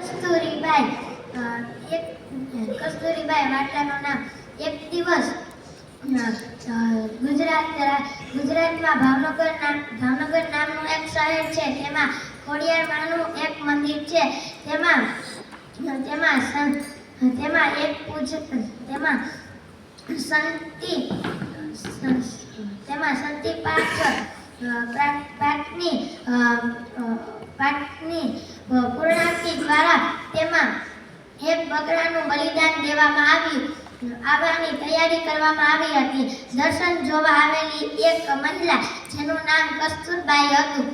કસ્તુરીબાઈ એક કસ્તુરીબાઈ વાર્તાનું નામ. એક દિવસ ગુજરાતમાં ભાવનગર નામનું એક શહેર છે. તેમાં ખોડિયારમાંનું એક મંદિર છે. તેમાં સંતી પાઠની પૂર્ણાહુતિ દ્વારા તેમાં એક બકરાનું બલિદાન દેવામાં આવ્યું. આવવાની તૈયારી કરવામાં આવી હતી. દર્શન જોવા આવેલી એક મહિલા જેનું નામ કસ્તુરબાઈ હતું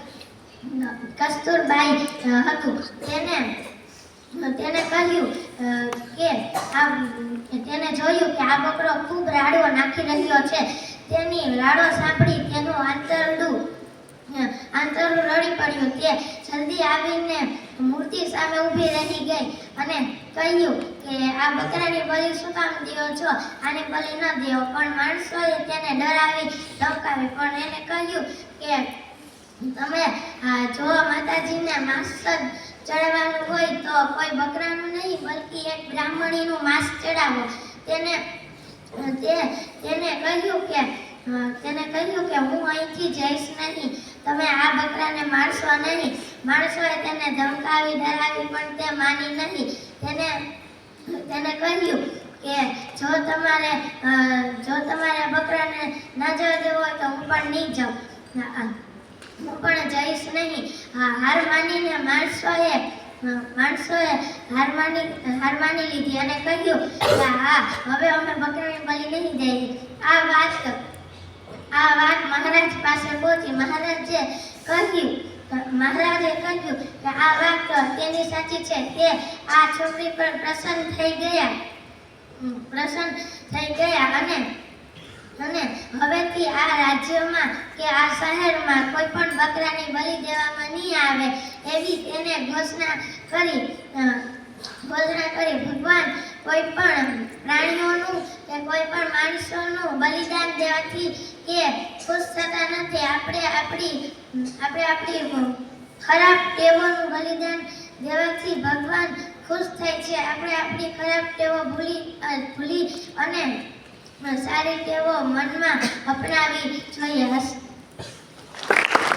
તેને જોયું કે આ બકરો ખૂબ રાડો નાખી રહ્યો છે. તેની રાડો સાંભળી તેનું આંતરડું રડી પડ્યું. તે જલ્દી આવીને મૂર્તિ સામે ઊભી રહી ગઈ અને કહ્યું કે આ બકરાની બલિ શું કામ દો છો? આને બલિ ન દેવો. પણ માણસોએ તેને ડરાવી ધમકાવી. પણ એને કહ્યું કે તમે જો માતાજીને માંસ ચડાવવાનું હોય તો કોઈ બકરાનું નહીં બલ્કિ એક બ્રાહ્મણીનું માંસ ચડાવો. તેને કહ્યું કે હું અહીંથી જઈશ નહીં. તમે આ બકરાને મારશો નહીં. માણસોએ તેને ધમકાવી ડરાવી પણ તે માની નહીં. તેને કહ્યું કે જો તમારે બકરાને ના જવા દેવો હોય તો હું પણ નહીં જાઉં. હું પણ જઈશ નહીં. હાર માનીને માણસોએ હાર માની લીધી અને કહ્યું કે હા, હવે અમે બકરાની બલિ નહીં દઈએ. આ વાત મહારાજ પાસે પહોંચી. મહારાજે કહ્યું કે આ વાત તેની સાચી છે. તે આ છોકરી પર પ્રસન્ન થઈ ગયા અને હવેથી આ રાજ્યમાં કે આ શહેરમાં કોઈ પણ બકરાની બલિ દેવામાં નહીં આવે એવી તેને ઘોષણા કરી. ભગવાન કોઈ પણ પ્રાણીઓનું કે કોઈ પણ માણસોનું બલિદાન દેવાથી કે ખુશ થતા નથી. આપણે આપણી ખરાબ ટેવોનું બલિદાન દેવાથી ભગવાન ખુશ થાય છે. આપણે આપણી ખરાબ ટેવો ભૂલી અને સારી ટેવો મનમાં અપનાવી જોઈએ.